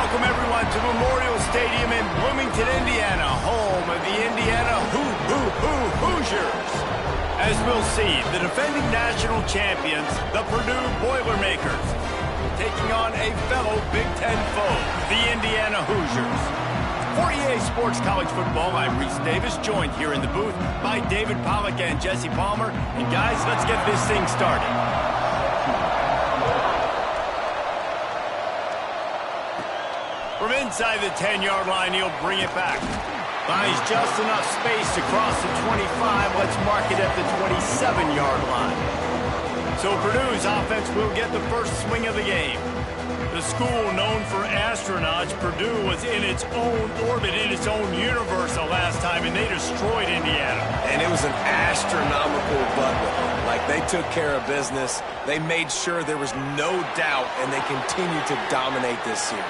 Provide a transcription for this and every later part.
welcome everyone to Memorial Stadium in Bloomington, Indiana, home of the Indiana Hoosiers. As we'll see, the defending national champions, the Purdue Boilermakers, taking on a fellow Big Ten foe, the Indiana Hoosiers. For EA Sports College Football, I'm Reese Davis, joined here in the booth by David Pollack and Jesse Palmer. And guys, let's get this thing started. From inside the 10-yard line, he'll bring it back. Finds just enough space to cross the 25. Let's mark it at the 27-yard line. So Purdue's offense will get the first swing of the game. The school known for astronauts, Purdue was in its own orbit, in its own universe the last time, and they destroyed Indiana. And it was an astronomical butt whipping. Like, they took care of business. They made sure there was no doubt, and they continued to dominate this series.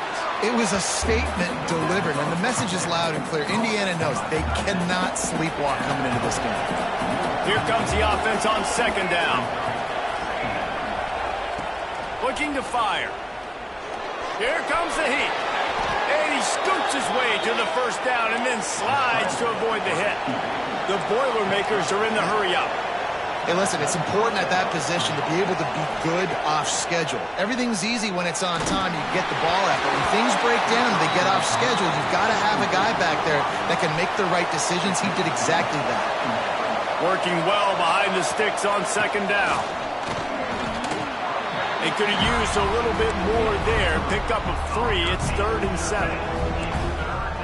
It was a statement delivered, and the message is loud and clear. Indiana knows they cannot sleepwalk coming into this game. Here comes the offense on second down. Looking to fire. Here comes the heat. And he scoots his way to the first down and then slides to avoid the hit. The Boilermakers are in the hurry-up. Hey, listen, it's important at that position to be able to be good off schedule. Everything's easy when it's on time. You get the ball out. But when things break down, they get off schedule. You've got to have a guy back there that can make the right decisions. He did exactly that. Working well behind the sticks on second down. They could have used a little bit more there. Pick up a 3. It's 3rd and 7.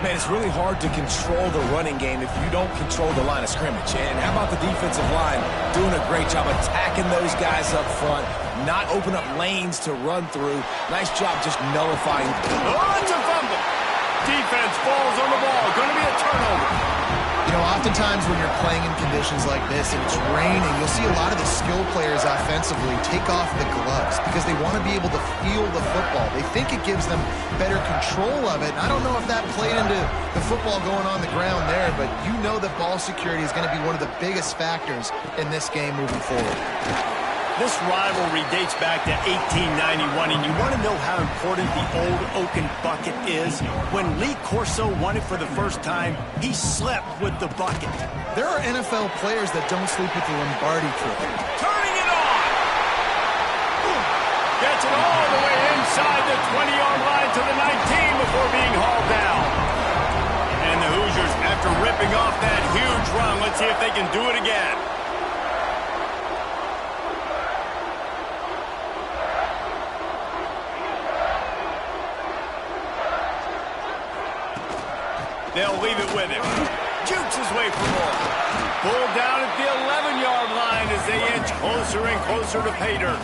Man, it's really hard to control the running game if you don't control the line of scrimmage. And how about the defensive line doing a great job attacking those guys up front, not open up lanes to run through. Nice job just nullifying. Oh, it's a fumble. Defense falls on the ball. Going to be a turnover. You know, oftentimes when you're playing in conditions like this and it's raining, you'll see a lot of the skill players offensively take off the gloves because they want to be able to feel the football. They think it gives them better control of it. And I don't know if that played into the football going on the ground there, but you know that ball security is going to be one of the biggest factors in this game moving forward. This rivalry dates back to 1891, and you want to know how important the old oaken bucket is? When Lee Corso won it for the first time, he slept with the bucket. There are NFL players that don't sleep with the Lombardi Trophy. Turning it on! Gets it all the way inside the 20-yard line to the 19 before being hauled down. And the Hoosiers, after ripping off that huge run, let's see if they can do it again. They'll leave it with him. Jukes his way for more. Pulled down at the 11-yard line as they inch closer and closer to pay dirt.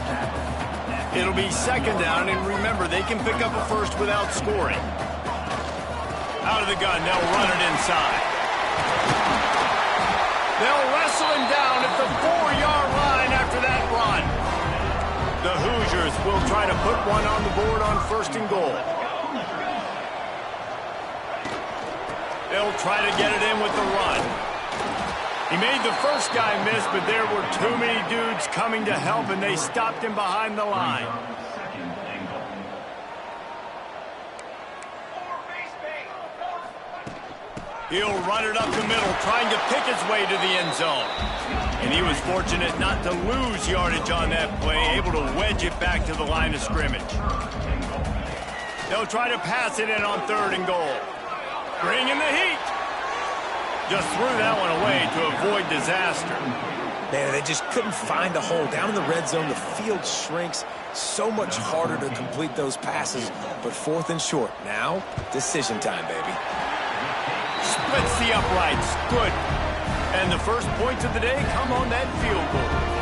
It'll be second down, and remember, they can pick up a first without scoring. Out of the gun, they'll run it inside. They'll wrestle him down at the 4-yard line after that run. The Hoosiers will try to put one on the board on 1st and goal. They'll try to get it in with the run. He made the first guy miss, but there were too many dudes coming to help, and they stopped him behind the line. He'll run it up the middle, trying to pick his way to the end zone. And he was fortunate not to lose yardage on that play, able to wedge it back to the line of scrimmage. They'll try to pass it in on 3rd and goal. Bringing the heat. Just threw that one away to avoid disaster. Man, they just couldn't find a hole. Down in the red zone, the field shrinks. So much harder to complete those passes. But 4th and short. Now, decision time, baby. Splits the uprights. Good. And the first points of the day come on that field goal.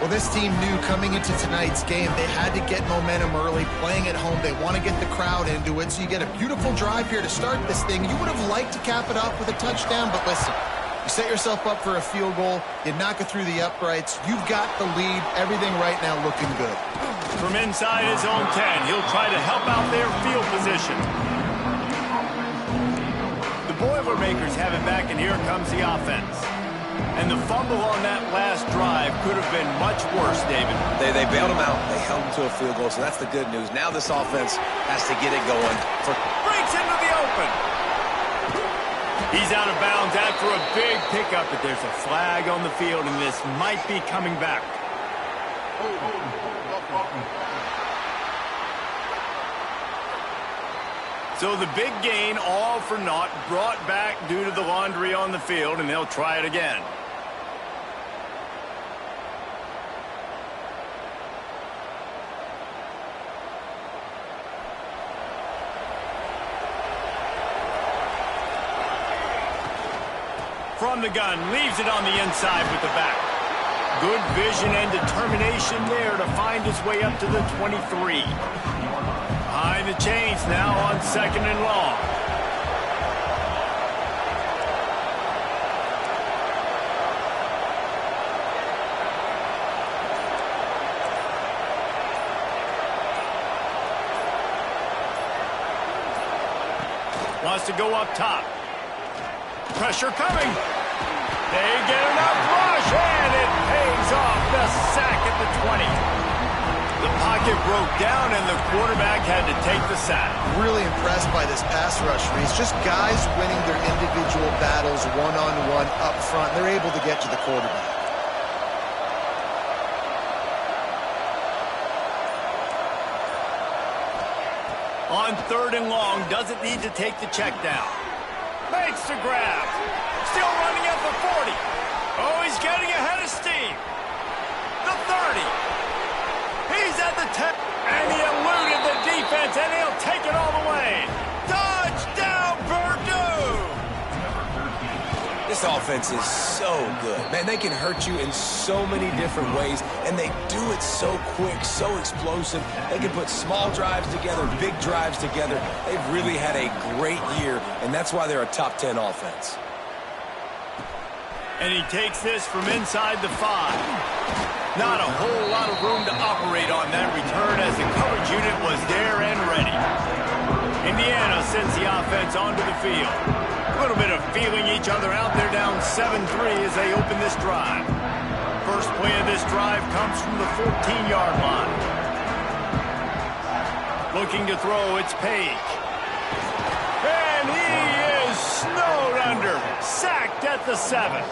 Well, this team knew coming into tonight's game they had to get momentum early, playing at home. They want to get the crowd into it, so you get a beautiful drive here to start this thing. You would have liked to cap it off with a touchdown, but listen, you set yourself up for a field goal, you knock it through the uprights, you've got the lead, everything right now looking good. From inside his own 10, he'll try to help out their field position. The Boilermakers have it back, and here comes the offense. And the fumble on that last drive could have been much worse, David. They bailed him out. They held him to a field goal, so that's the good news. Now this offense has to get it going. Breaks into the open. He's out of bounds after a big pickup, but there's a flag on the field, and this might be coming back. So the big gain, all for naught, brought back due to the laundry on the field, and they'll try it again. From the gun, leaves it on the inside with the back. Good vision and determination there to find his way up to the 23. Behind the chains now on 2nd and long. Wants to go up top. Pressure coming. They get enough rush, and it pays off. The sack at the 20. The pocket broke down, and the quarterback had to take the sack. Really impressed by this pass rush, Reese. Just guys winning their individual battles one-on-one up front. They're able to get to the quarterback. On 3rd and long, doesn't need to take the check down. Makes the grab. Still running at the 40. Oh, he's getting ahead of steam. The 30. He's at the 10. And he eluded the defense, and he'll take it all the way. Touchdown, Purdue! This offense is so good. Man, they can hurt you in so many different ways, and they do it so quick, so explosive. They can put small drives together, big drives together. They've really had a great year, and that's why they're a top 10 offense. And he takes this from inside the 5. Not a whole lot of room to operate on that return as the coverage unit was there and ready. Indiana sends the offense onto the field. A little bit of feeling each other out. They're down 7-3 as they open this drive. First play of this drive comes from the 14-yard line. Looking to throw, it's Page. And he is snowed under. Sacked at the 7.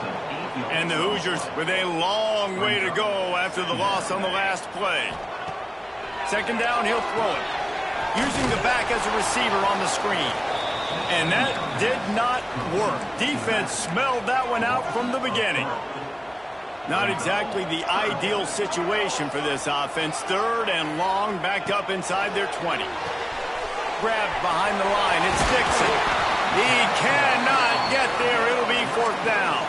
And the Hoosiers with a long way to go after the loss on the last play. 2nd down, he'll throw it. Using the back as a receiver on the screen. And that did not work. Defense smelled that one out from the beginning. Not exactly the ideal situation for this offense. 3rd and long, backed up inside their 20. Grabbed behind the line, it's Dixon. He cannot get there. It'll be 4th down.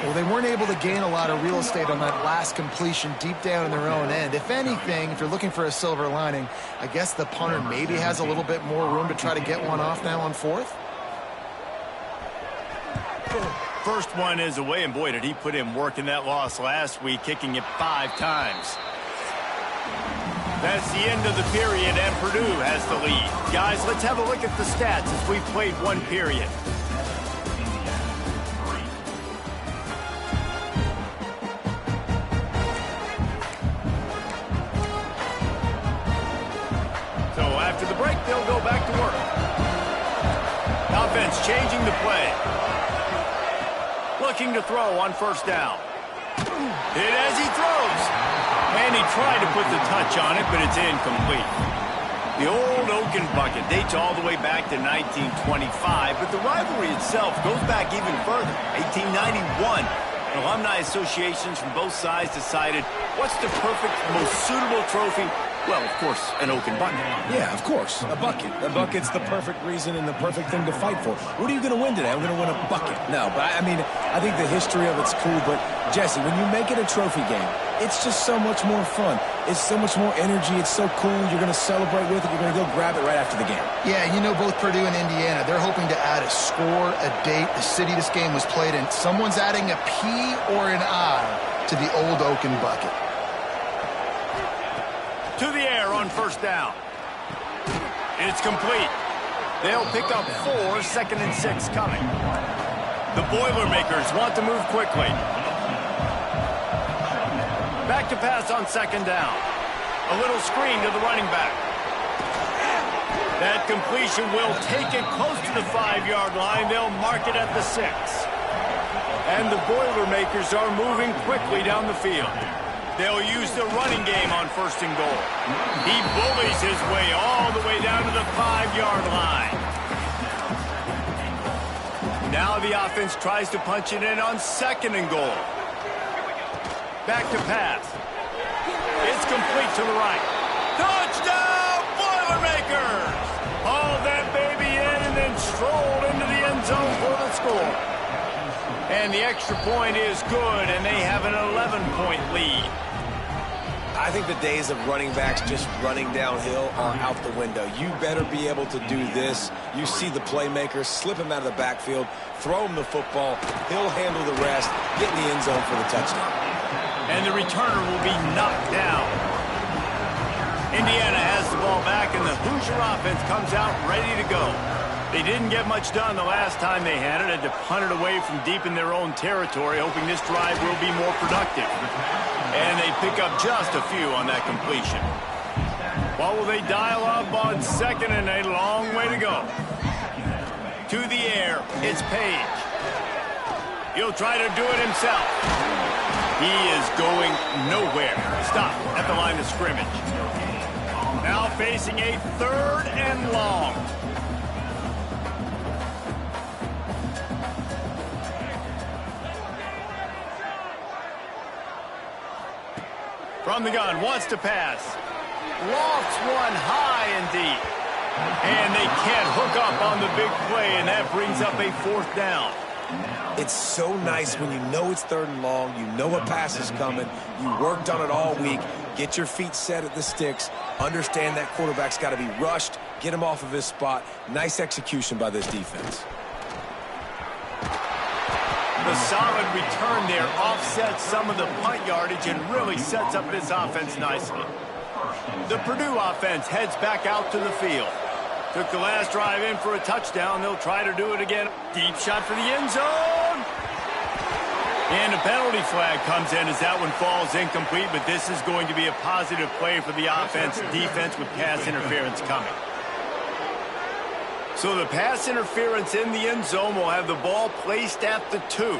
Well, they weren't able to gain a lot of real estate on that last completion deep down in their own end. If anything, if you're looking for a silver lining, I guess the punter maybe has a little bit more room to try to get one off now on 4th. First one is away, and boy, did he put in work in that loss last week, kicking it 5 times. That's the end of the period, and Purdue has the lead. Guys, let's have a look at the stats as we've played one period. So after the break, they'll go back to work. Offense changing the play. Looking to throw on 1st down. Hit as he throws. And he tried to put the touch on it, but it's incomplete. The old Oaken bucket dates all the way back to 1925, but the rivalry itself goes back even further. 1891, alumni associations from both sides decided what's the perfect, most suitable trophy. Well, of course, an Oaken bucket. Yeah, of course, a bucket. A bucket's the perfect reason and the perfect thing to fight for. What are you going to win today? I'm going to win a bucket. No, but I mean, I think the history of it's cool, but Jesse, when you make it a trophy game, it's just so much more fun. It's so much more energy. It's so cool. You're going to celebrate with it. You're going to go grab it right after the game. Yeah, you know, both Purdue and Indiana, they're hoping to add a score, a date, the city this game was played in. Someone's adding a P or an I to the old Oaken bucket. To the air on 1st down. It's complete. They'll pick up 4, 2nd and 6 coming. The Boilermakers want to move quickly. Back to pass on second down. A little screen to the running back. That completion will take it close to the 5-yard line. They'll mark it at the 6. And the Boilermakers are moving quickly down the field. They'll use the running game on first and goal. He bullies his way all the way down to the 5-yard line. Now the offense tries to punch it in on second and goal. Back to pass. It's complete to the right. Touchdown, Boilermakers! Hauled that baby in and then strolled into the end zone for the score. And the extra point is good, and they have an 11-point lead. I think the days of running backs just running downhill are out the window. You better be able to do this. You see the playmaker, slip him out of the backfield, throw him the football. He'll handle the rest, get in the end zone for the touchdown. And the returner will be knocked down. Indiana has the ball back, and the Hoosier offense comes out ready to go. They didn't get much done the last time they had it. Had to punt it away from deep in their own territory, hoping this drive will be more productive. And they pick up just a few on that completion. What will they dial up on second and a long way to go? To the air, it's Page. He'll try to do it himself. He is going nowhere. Stop at the line of scrimmage. Now facing a 3rd and long. From the gun, wants to pass. Lofts one high and deep. And they can't hook up on the big play, and that brings up a 4th down. It's so nice when you know it's 3rd and long, you know a pass is coming, you worked on it all week, get your feet set at the sticks, understand that quarterback's got to be rushed, get him off of his spot. Nice execution by this defense. The solid return there offsets some of the punt yardage and really sets up this offense nicely. The Purdue offense heads back out to the field. Took the last drive in for a touchdown. They'll try to do it again. Deep shot for the end zone. And a penalty flag comes in as that one falls incomplete, but this is going to be a positive play for the offense. Defense with pass interference coming. So the pass interference in the end zone will have the ball placed at the 2.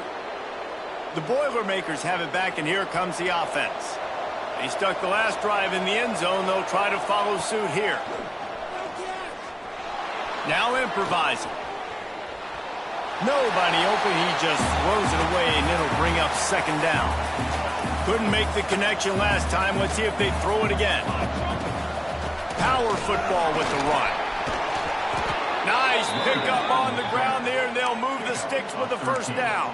The Boilermakers have it back, and here comes the offense. They stuck the last drive in the end zone. They'll try to follow suit here. Now improvising. Nobody open. He just throws it away, and it'll bring up second down. Couldn't make the connection last time. Let's see if they throw it again. Power football with the run. Nice pickup on the ground there, and they'll move the sticks with the 1st down.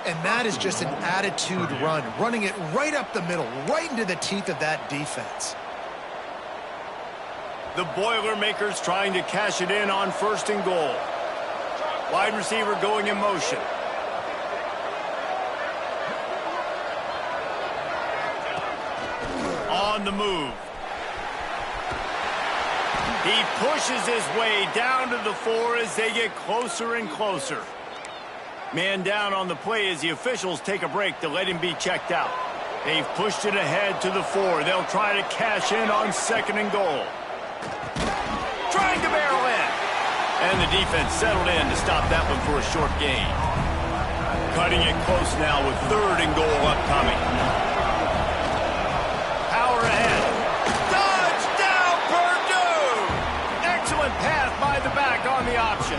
And that is just an attitude run, running it right up the middle, right into the teeth of that defense. The Boilermakers trying to cash it in on 1st and goal. Wide receiver going in motion. On the move. He pushes his way down to the 4 as they get closer and closer. Man down on the play as the officials take a break to let him be checked out. They've pushed it ahead to the 4. They'll try to cash in on 2nd and goal. Trying to barrel in. And the defense settled in to stop that one for a short gain. Cutting it close now with 3rd and goal upcoming. Power ahead. Touchdown, Purdue! Excellent pass by the back on the option.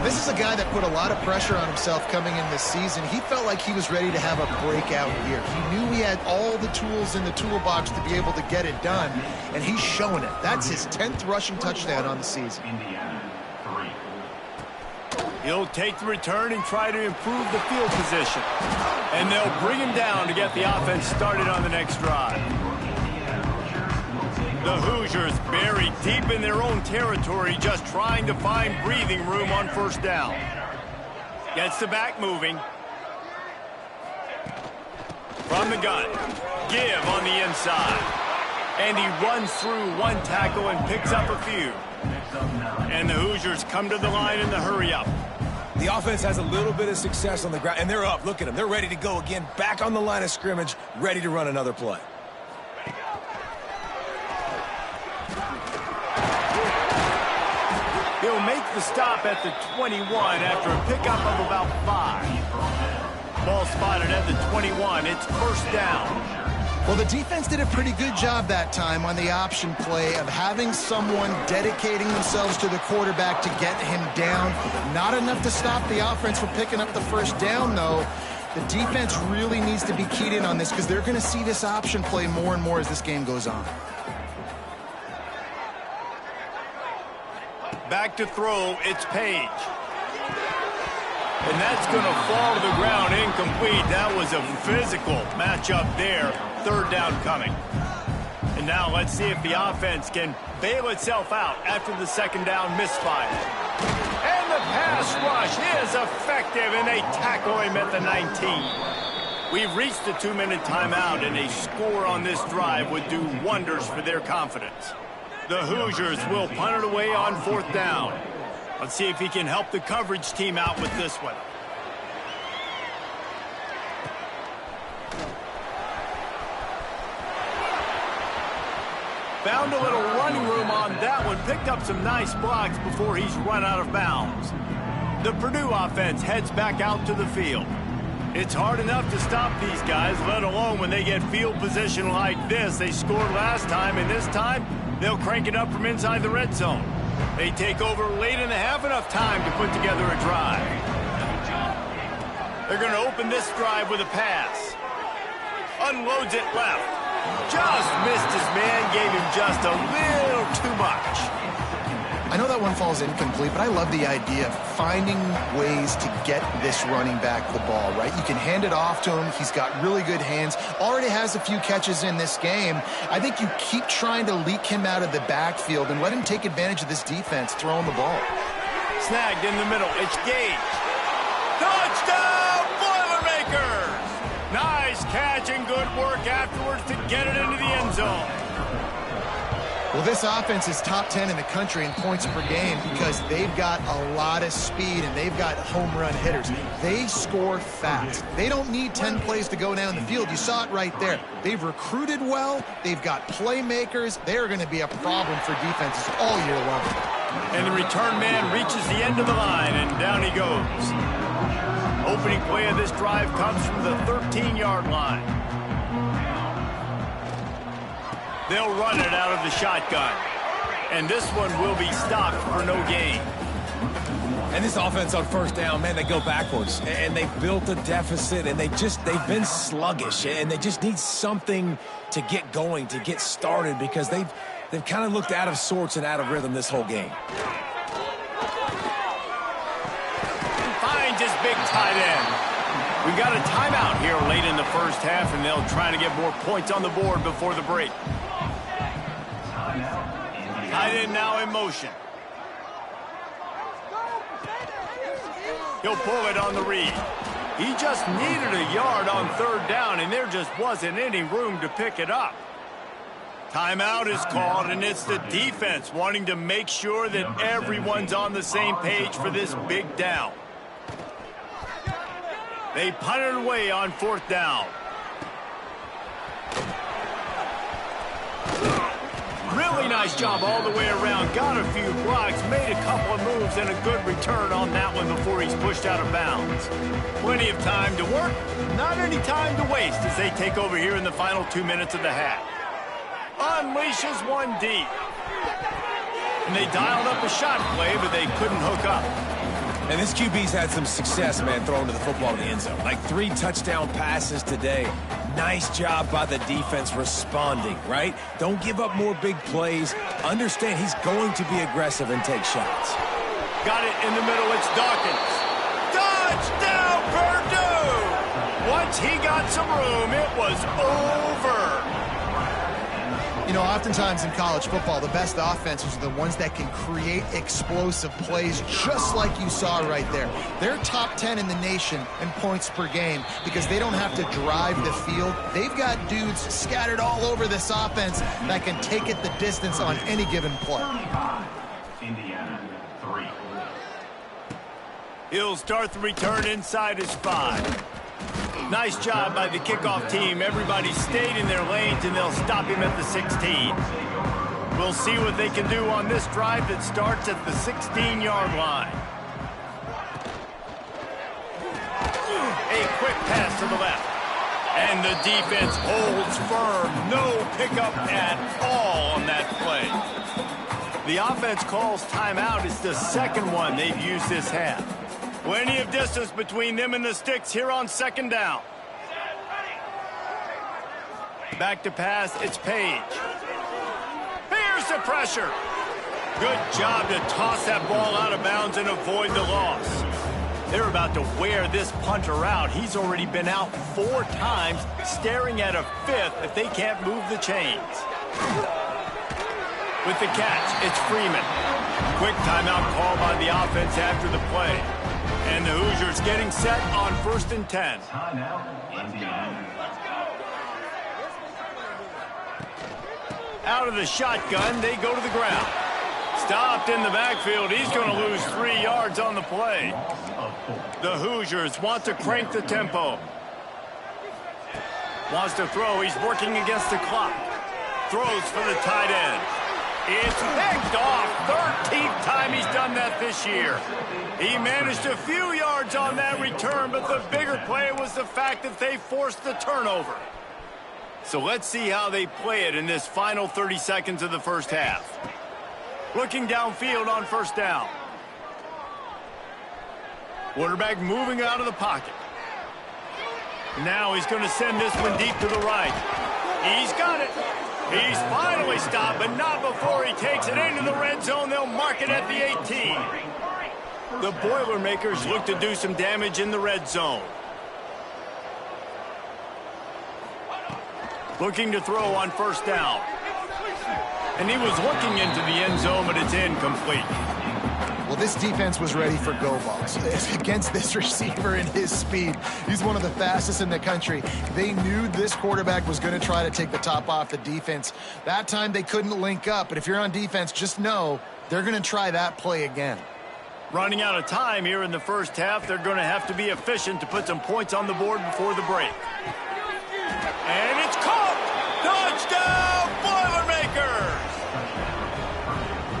This is a guy that put a lot of pressure on himself coming in this season. He felt like he was ready to have a breakout year. He knew he had all the tools in the toolbox to be able to get it done, and he's showing it. That's his 10th rushing touchdown on the season. He'll take the return and try to improve the field position. And they'll bring him down to get the offense started on the next drive. The Hoosiers buried deep in their own territory, just trying to find breathing room on 1st down. Gets the back moving. From the gun. Give on the inside. And he runs through one tackle and picks up a few. And the Hoosiers come to the line in the hurry-up. The offense has a little bit of success on the ground, and they're up. Look at them. They're ready to go again, back on the line of scrimmage, ready to run another play. He'll make the stop at the 21 after a pickup of about 5. Ball spotted at the 21. It's first down. Well, the defense did a pretty good job that time on the option play of having someone dedicating themselves to the quarterback to get him down. Not enough to stop the offense from picking up the first down, though. The defense really needs to be keyed in on this because they're going to see this option play more and more as this game goes on. Back to throw, it's Page. And that's going to fall to the ground incomplete. That was a physical matchup there. Third down coming. And now let's see if the offense can bail itself out after the second down misfire. And the pass rush is effective, and they tackle him at the 19. We've reached the 2-minute timeout, and a score on this drive would do wonders for their confidence. The Hoosiers will punt it away on fourth down. Let's see if he can help the coverage team out with this one. Found a little running room on that one. Picked up some nice blocks before he's run out of bounds. The Purdue offense heads back out to the field. It's hard enough to stop these guys, let alone when they get field position like this. They scored last time, and this time they'll crank it up from inside the red zone. They take over late in the half, enough time to put together a drive. They're going to open this drive with a pass. Unloads it left. Just missed his man, gave him just a little too much. I know that one falls incomplete, but I love the idea of finding ways to get this running back the ball, right? You can hand it off to him. He's got really good hands. Already has a few catches in this game. I think you keep trying to leak him out of the backfield and let him take advantage of this defense throwing the ball. Snagged in the middle. It's Gage. Touchdown, Boilermakers! Nice catch and good work afterwards to get it into the end zone. Well, this offense is top 10 in the country in points per game because they've got a lot of speed and they've got home run hitters. They score fast. They don't need 10 plays to go down the field. You saw it right there. They've recruited well. They've got playmakers. They're going to be a problem for defenses all year long. And the return man reaches the end of the line, and down he goes. Opening play of this drive comes from the 13-yard line. They'll run it out of the shotgun. And this one will be stopped for no gain. And this offense on first down, man, they go backwards. And they built a deficit, and they've been sluggish. And they just need something to get going, to get started, because they've kind of looked out of sorts and out of rhythm this whole game. Finds his big tight end. We've got a timeout here late in the first half, and they'll try to get more points on the board before the break. Tight end now in motion. He'll pull it on the read. He just needed a yard on third down, and there just wasn't any room to pick it up. Timeout is called, and it's the defense wanting to make sure that everyone's on the same page for this big down. They punt it away on fourth down. Really nice job all the way around. Got a few blocks, made a couple of moves, and a good return on that one before he's pushed out of bounds. Plenty of time to work, not any time to waste as they take over here in the final 2 minutes of the half. Unleashes one deep. And they dialed up a shot play, but they couldn't hook up. And this QB's had some success, man, throwing to the football in the end zone. Like 3 touchdown passes today. Nice job by the defense responding, right? Don't give up more big plays. Understand he's going to be aggressive and take shots. Got it in the middle. It's Dawkins. Touchdown, Purdue! Once he got some room, it was over. You know, oftentimes in college football, the best offenses are the ones that can create explosive plays, just like you saw right there. They're top 10 in the nation in points per game because they don't have to drive the field. They've got dudes scattered all over this offense that can take it the distance on any given play. Indiana 3. He'll start the return inside his 5. Nice job by the kickoff team. Everybody stayed in their lanes, and they'll stop him at the 16. We'll see what they can do on this drive that starts at the 16-yard line. A quick pass to the left. And the defense holds firm. No pickup at all on that play. The offense calls timeout. It's the second one they've used this half. Plenty of distance between them and the sticks here on second down. Back to pass, it's Page. Here's the pressure. Good job to toss that ball out of bounds and avoid the loss. They're about to wear this punter out. He's already been out 4 times, staring at a 5th if they can't move the chains. With the catch, it's Freeman. Quick timeout call by the offense after the play. And the Hoosiers getting set on 1st and 10. Out of the shotgun, they go to the ground. Stopped in the backfield. He's going to lose 3 yards on the play. The Hoosiers want to crank the tempo. Wants to throw. He's working against the clock. Throws for the tight end. It's picked off. 13th time he's done that this year. He managed a few yards on that return, but the bigger play was the fact that they forced the turnover. So let's see how they play it in this final 30 seconds of the first half. Looking downfield on 1st down. Quarterback moving out of the pocket. Now he's going to send this one deep to the right. He's got it. He's finally stopped, but not before he takes it into the red zone. They'll mark it at the 18. The Boilermakers look to do some damage in the red zone. Looking to throw on 1st down. And he was looking into the end zone, but it's incomplete. Well, this defense was ready for go balls against this receiver and his speed. He's one of the fastest in the country. They knew this quarterback was going to try to take the top off the defense. That time they couldn't link up, but if you're on defense, just know they're going to try that play again. Running out of time here in the first half, they're going to have to be efficient to put some points on the board before the break. And it's caught! Touchdown, Boilermakers!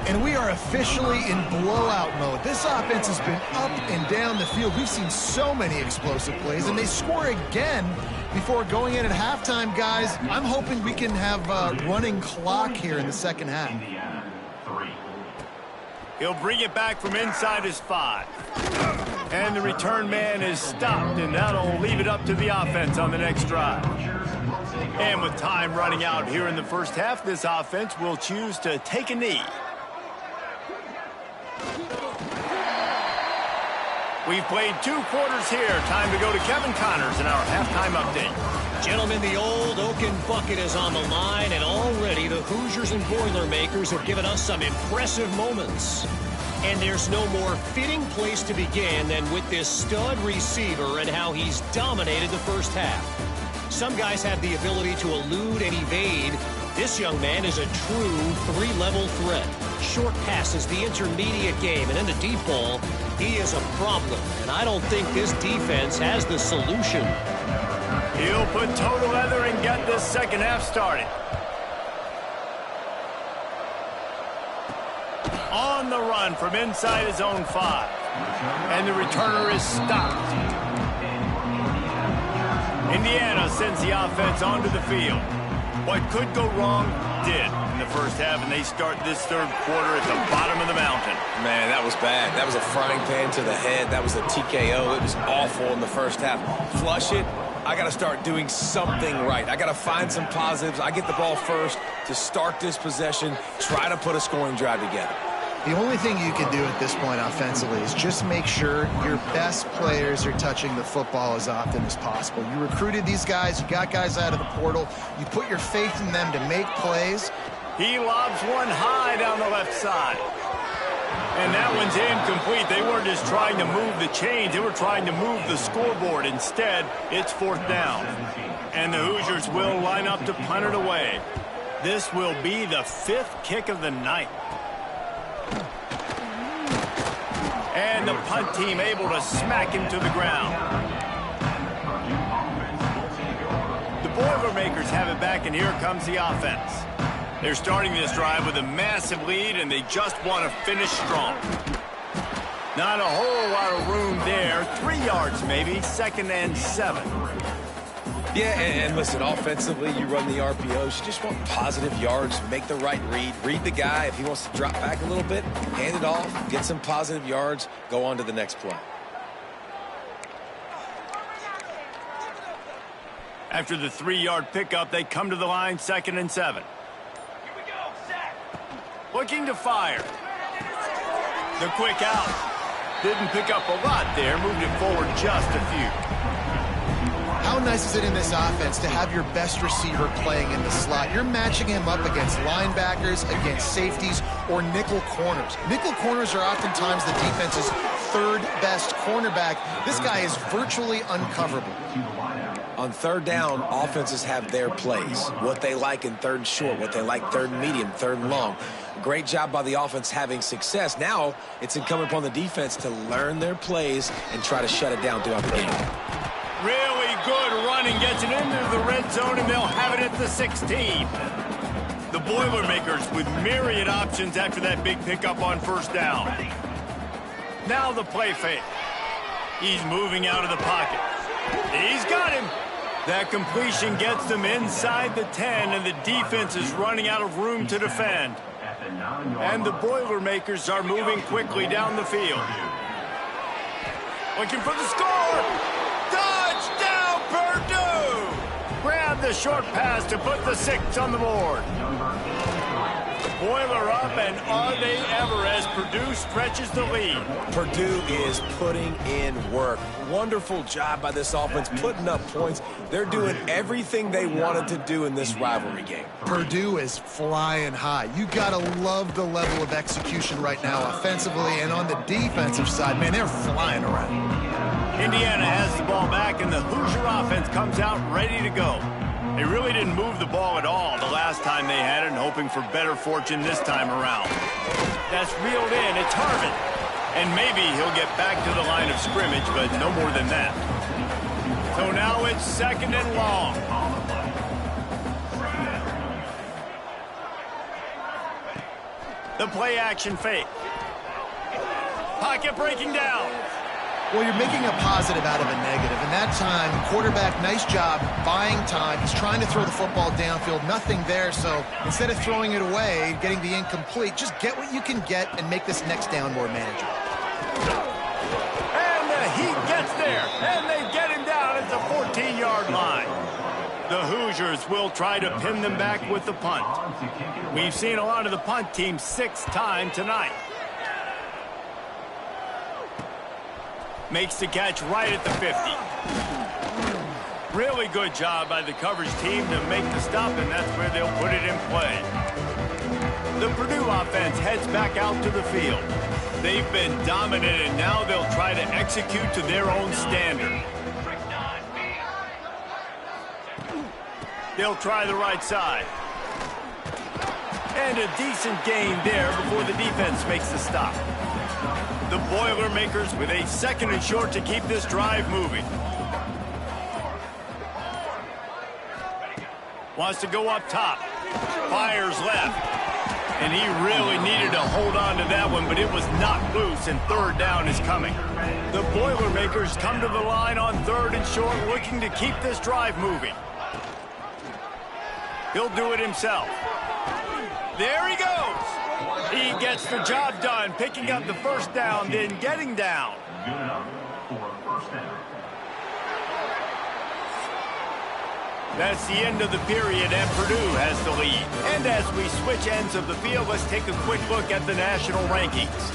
And we are officially in blowout mode. This offense has been up and down the field. We've seen so many explosive plays, and they score again before going in at halftime, guys. I'm hoping we can have a running clock here in the second half. He'll bring it back from inside his 5. And the return man is stopped, and that'll leave it up to the offense on the next drive. And with time running out here in the first half, this offense will choose to take a knee. We've played 2 quarters here. Time to go to Kevin Connors in our halftime update. Gentlemen, the old Oaken bucket is on the line, and already the Hoosiers and Boilermakers have given us some impressive moments. And there's no more fitting place to begin than with this stud receiver and how he's dominated the first half. Some guys have the ability to elude and evade. This young man is a true 3-level threat. Short passes, the intermediate game, and in the deep ball, he is a problem. And I don't think this defense has the solution. He'll put toe to leather and get this second half started. On the run from inside his own 5. And the returner is stopped. Indiana sends the offense onto the field. What could go wrong did in the first half, and they start this third quarter at the bottom of the mountain. Man, that was bad. That was a frying pan to the head. That was a TKO. It was awful in the first half. Flush it. I got to start doing something right. I got to find some positives. I get the ball first to start this possession, try to put a scoring drive together. The only thing you can do at this point offensively is just make sure your best players are touching the football as often as possible. You recruited these guys. You got guys out of the portal. You put your faith in them to make plays. He lobs one high down the left side. And that one's incomplete. They weren't just trying to move the chains. They were trying to move the scoreboard. Instead, it's 4th down. And the Hoosiers will line up to punt it away. This will be the 5th kick of the night. And the punt team able to smack him to the ground. The Boilermakers have it back, and here comes the offense. They're starting this drive with a massive lead, and they just want to finish strong. Not a whole lot of room there. 3 yards maybe, 2nd and 7. Yeah, and listen, offensively, you run the RPOs. You just want positive yards, make the right read. Read the guy. If he wants to drop back a little bit, hand it off, get some positive yards, go on to the next play. After the 3-yard pickup, they come to the line, 2nd and 7. Here we go, set. Looking to fire. The quick out. Didn't pick up a lot there, moved it forward just a few. How nice is it in this offense to have your best receiver playing in the slot? You're matching him up against linebackers, against safeties, or nickel corners. Nickel corners are oftentimes the defense's 3rd best cornerback. This guy is virtually uncoverable. On 3rd down, offenses have their plays. What they like in 3rd and short, what they like 3rd and medium, 3rd and long. Great job by the offense having success. Now it's incumbent upon the defense to learn their plays and try to shut it down throughout the game. Really good running, gets it into the red zone, and they'll have it at the 16. The Boilermakers with myriad options after that big pickup on 1st down. Now the play fake. He's moving out of the pocket. He's got him. That completion gets them inside the 10, and the defense is running out of room to defend. And the Boilermakers are moving quickly down the field. Looking for the score. Touchdown, Purdue! Grab the short pass to put the 6 on the board. Boiler up, and are they ever, as Purdue stretches the lead. Purdue is putting in work. Wonderful job by this offense, putting up points. They're doing everything they wanted to do in this rivalry game. Purdue is flying high. You got to love the level of execution right now offensively, and on the defensive side, man, they're flying around. Indiana has the ball back, and the Hoosier offense comes out ready to go. They really didn't move the ball at all the last time they had it, and hoping for better fortune this time around. That's reeled in. It's Harvin. And maybe he'll get back to the line of scrimmage, but no more than that. So now it's 2nd and long. The play action fake. Pocket breaking down. Well, you're making a positive out of a negative. And that time, quarterback, nice job buying time. He's trying to throw the football downfield. Nothing there. So instead of throwing it away, getting the incomplete, just get what you can get and make this next down more manageable. And the Heat gets there. And they get him down at the 14-yard line. The Hoosiers will try to pin them back with the punt. We've seen a lot of the punt team 6 times tonight. Makes the catch right at the 50. Really good job by the coverage team to make the stop, and that's where they'll put it in play. The Purdue offense heads back out to the field. They've been dominant, and now they'll try to execute to their own standard. They'll try the right side. And a decent gain there before the defense makes the stop. The Boilermakers with a 2nd and short to keep this drive moving. Wants to go up top. Fires left. And he really needed to hold on to that one, but it was knocked loose, and 3rd down is coming. The Boilermakers come to the line on 3rd and short, looking to keep this drive moving. He'll do it himself. There he goes. He gets the job done, picking up the 1st down, then getting down. Good enough for a 1st down. That's the end of the period, and Purdue has the lead. And as we switch ends of the field, let's take a quick look at the national rankings.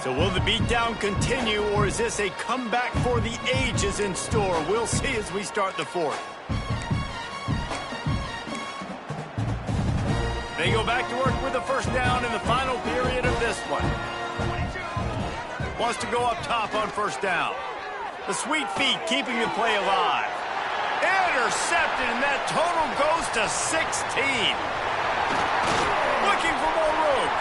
So will the beatdown continue, or is this a comeback for the ages in store? We'll see as we start the 4th. They go back to work with the 1st down in the final period of this one. Wants to go up top on 1st down. The sweet feet keeping the play alive. Intercepted, and that total goes to 16. Looking for more room.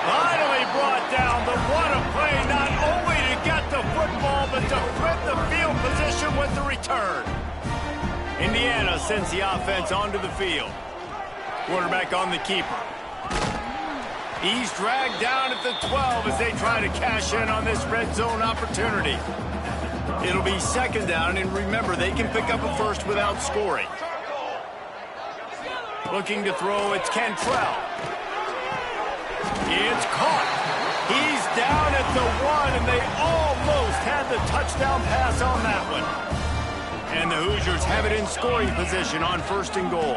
Finally brought down. The what a play, not only to get the football, but to flip the field position with the return. Indiana sends the offense onto the field. Quarterback on the keeper. He's dragged down at the 12 as they try to cash in on this red zone opportunity. It'll be second down, and remember, they can pick up a first without scoring. Looking to throw, it's Cantrell. It's caught. He's down at the 1, and they almost had the touchdown pass on that one. And the Hoosiers have it in scoring position on first and goal.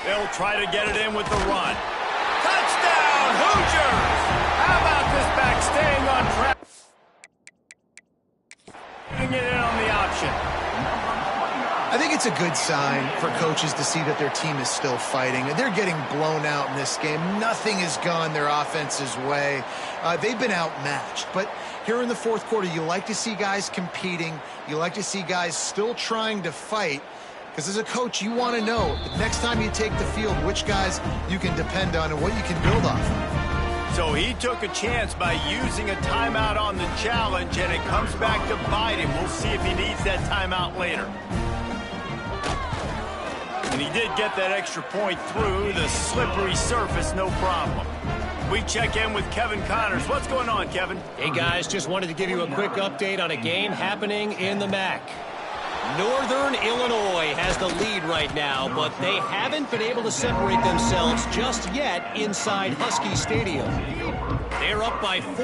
They'll try to get it in with the run. Touchdown, Hoosiers! How about this back staying on track? Putting it in on the option. I think it's a good sign for coaches to see that their team is still fighting. They're getting blown out in this game. Nothing has gone their offense's way. They've been outmatched. But here in the fourth quarter, you like to see guys competing. You like to see guys still trying to fight. Because as a coach, you want to know, next time you take the field, which guys you can depend on and what you can build off of. So he took a chance by using a timeout on the challenge, and it comes back to bite him. We'll see if he needs that timeout later. And he did get that extra point through the slippery surface, no problem. We check in with Kevin Connors. What's going on, Kevin? Hey, guys, just wanted to give you a quick update on a game happening in the MAC. Northern Illinois has the lead right now, but they haven't been able to separate themselves just yet inside Husky Stadium. They're up by 4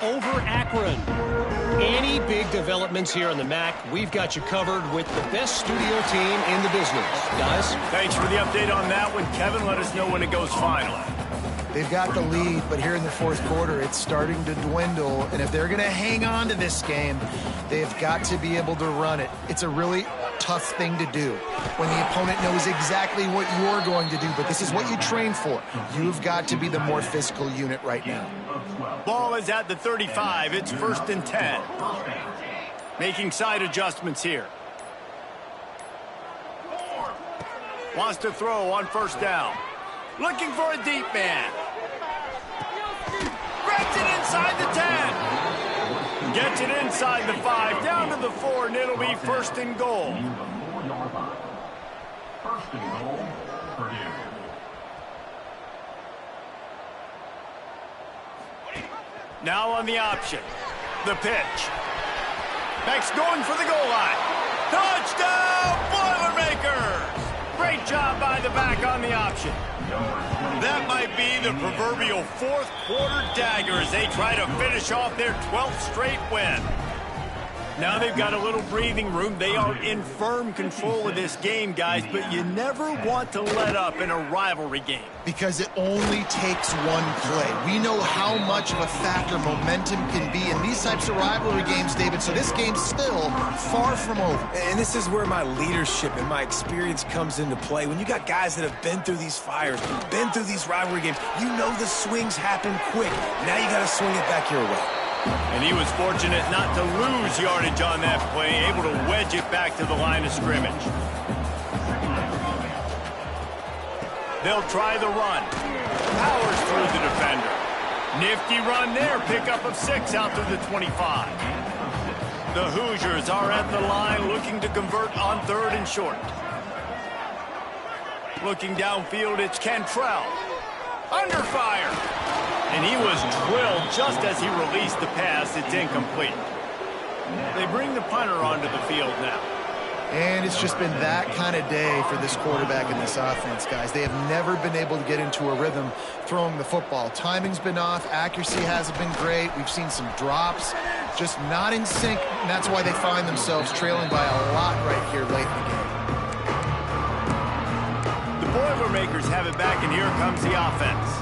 over Akron. Any big developments here in the MAC, we've got you covered with the best studio team in the business. Guys? Thanks for the update on that one, Kevin. Let us know when it goes final. They've got the lead, but here in the fourth quarter, it's starting to dwindle. And if they're going to hang on to this game, they've got to be able to run it. It's a really tough thing to do when the opponent knows exactly what you're going to do, but this is what you train for. You've got to be the more physical unit right now. Ball is at the 35. It's 1st and 10. Making side adjustments here. Wants to throw on first down. Looking for a deep man. Grabs it inside the 10. Gets it inside the 5, down to the 4, and it'll be 1st and goal. 1st and goal, Purdue. Now on the option. The pitch. Max going for the goal line. Touchdown, Boilermakers! Great job by the back on the option. That might be the proverbial fourth quarter dagger as they try to finish off their 12th straight win. Now they've got a little breathing room. They are in firm control of this game, guys, but you never want to let up in a rivalry game. Because it only takes one play. We know how much of a factor momentum can be in these types of rivalry games, David, so this game's still far from over. And this is where my leadership and my experience comes into play. When you got guys that have been through these fires, been through these rivalry games, you know the swings happen quick. Now you got to swing it back your way. And he was fortunate not to lose yardage on that play, able to wedge it back to the line of scrimmage. They'll try the run. Powers through the defender. Nifty run there, pickup of 6 out to the 25. The Hoosiers are at the line looking to convert on 3rd and short. Looking downfield, it's Cantrell. Under fire. And he was drilled just as he released the pass. It's incomplete. They bring the punter onto the field now. And it's just been that kind of day for this quarterback and this offense, guys. They have never been able to get into a rhythm throwing the football. Timing's been off. Accuracy hasn't been great. We've seen some drops. Just not in sync, and that's why they find themselves trailing by a lot right here late in the game. The Boilermakers have it back, and here comes the offense.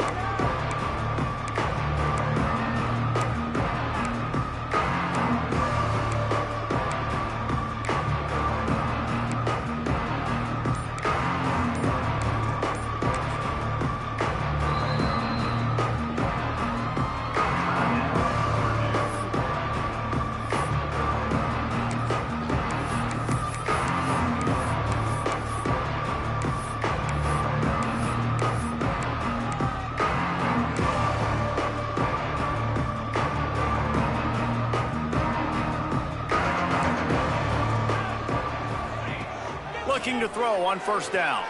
looking to throw on first down.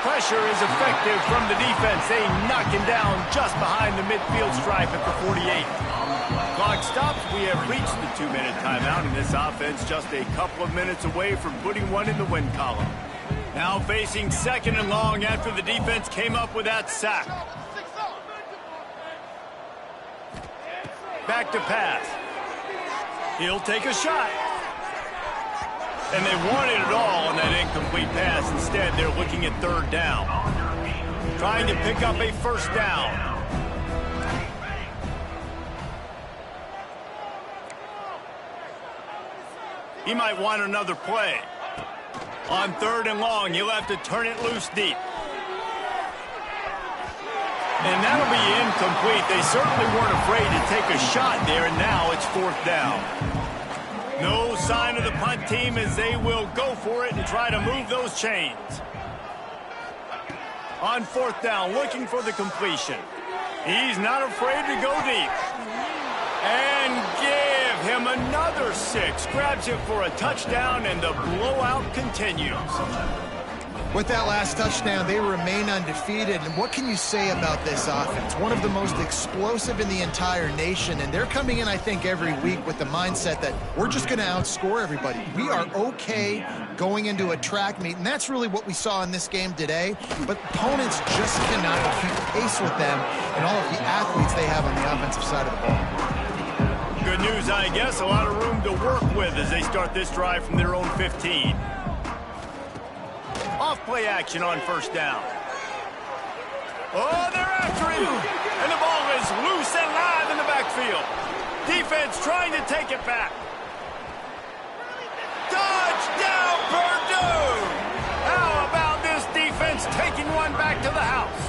Pressure is effective from the defense. They knock him down just behind the midfield stripe at the 48. Clock stops. We have reached the 2-minute timeout, and this offense just a couple of minutes away from putting one in the win column. Now facing second and long after the defense came up with that sack. Back to pass. He'll take a shot. And they wanted it all on that incomplete pass. Instead, they're looking at third down. Trying to pick up a first down. He might want another play. On third and long, he'll have to turn it loose deep. And that'll be incomplete. They certainly weren't afraid to take a shot there, and now it's fourth down. No sign of the punt team as they will go for it and try to move those chains. On fourth down, looking for the completion. He's not afraid to go deep. And give him another 6. Grabs him for a touchdown, and the blowout continues. With that last touchdown, they remain undefeated. And what can you say about this offense? One of the most explosive in the entire nation. And they're coming in, I think, every week with the mindset that we're just going to outscore everybody. We are okay going into a track meet. And that's really what we saw in this game today. But opponents just cannot keep pace with them and all of the athletes they have on the offensive side of the ball. Good news, I guess. A lot of room to work with as they start this drive from their own 15. Off-play action on first down. Oh, they're after him. And the ball is loose and live in the backfield. Defense trying to take it back. Touchdown, Purdue! How about this defense taking one back to the house?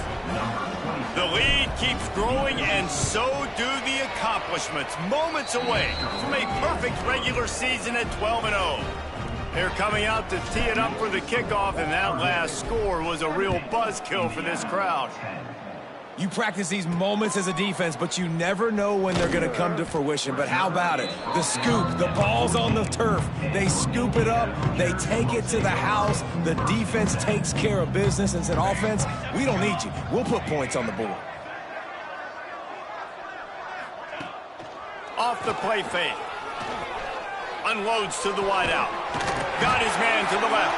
The lead keeps growing, and so do the accomplishments. Moments away from a perfect regular season at 12-0. They're coming out to tee it up for the kickoff, and that last score was a real buzzkill for this crowd. You practice these moments as a defense, but you never know when they're going to come to fruition. But how about it? The scoop, the ball's on the turf. They scoop it up. They take it to the house. The defense takes care of business and said, offense, we don't need you. We'll put points on the board. Off the play fake. Unloads to the wideout. Got his man to the left.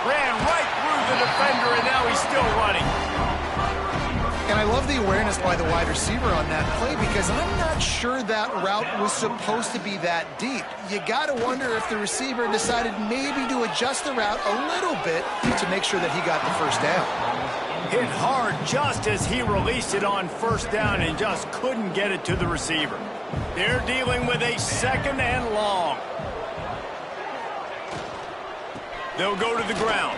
Ran right through the defender, and now he's still running. And I love the awareness by the wide receiver on that play because I'm not sure that route was supposed to be that deep. You got to wonder if the receiver decided maybe to adjust the route a little bit to make sure that he got the first down. Hit hard just as he released it on first down and just couldn't get it to the receiver. They're dealing with a second and long. They'll go to the ground.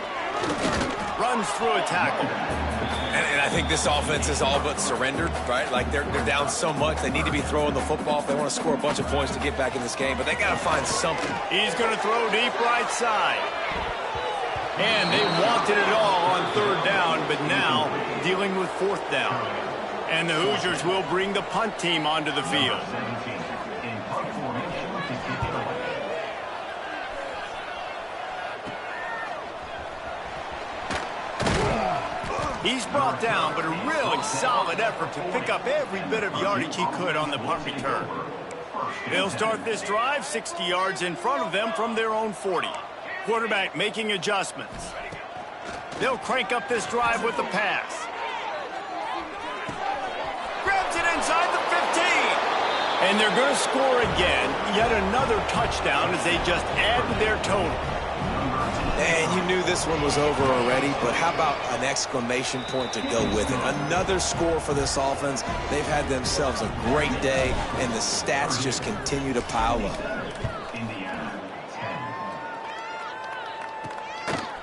Runs through a tackle. And I think this offense is all but surrendered, right? Like they're down so much. They need to be throwing the football if they want to score a bunch of points to get back in this game. But they got to find something. He's going to throw deep right side. And they wanted it all on third down, but now dealing with fourth down. And the Hoosiers will bring the punt team onto the field. He's brought down, but a really solid effort to pick up every bit of yardage he could on the punt return. They'll start this drive 60 yards in front of them from their own 40. Quarterback making adjustments. They'll crank up this drive with the pass. Grabs it inside the 15. And they're going to score again. Yet another touchdown as they just add to their total. And you knew this one was over already, but how about an exclamation point to go with it? Another score for this offense. They've had themselves a great day, and the stats just continue to pile up.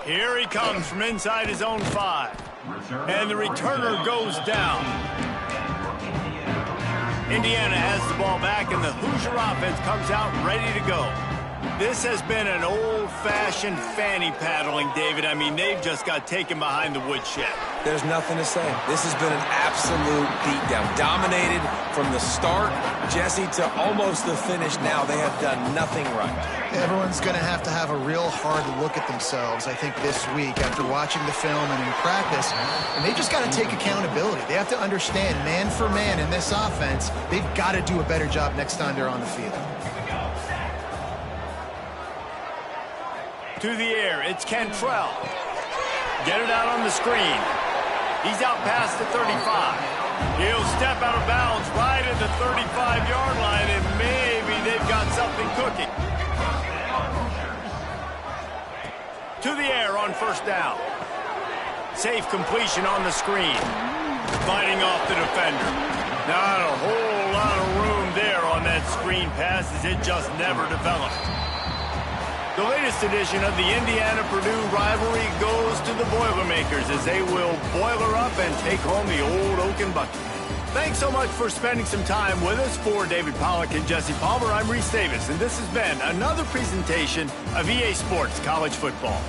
Here he comes from inside his own 5. And the returner goes down. Indiana has the ball back, and the Hoosier offense comes out ready to go. This has been an old-fashioned fanny paddling, David. I mean, they've just got taken behind the woodshed. There's nothing to say. This has been an absolute beatdown. Dominated from the start Jesse, to almost the finish now, they have done nothing right. Everyone's going to have a real hard look at themselves, I think, this week after watching the film and in practice. And they just got to take accountability. They have to understand, man for man in this offense, they've got to do a better job next time they're on the field. To the air, it's Cantrell. Get it out on the screen. He's out past the 35. He'll step out of bounds right at the 35-yard line, and maybe they've got something cooking. To the air on first down. Safe completion on the screen. Fighting off the defender. Not a whole lot of room there on that screen pass as it just never developed. The latest edition of the Indiana-Purdue rivalry goes to the Boilermakers as they will boiler up and take home the old Oaken Bucket. Thanks so much for spending some time with us. For David Pollack and Jesse Palmer, I'm Reese Davis, and this has been another presentation of EA Sports College Football.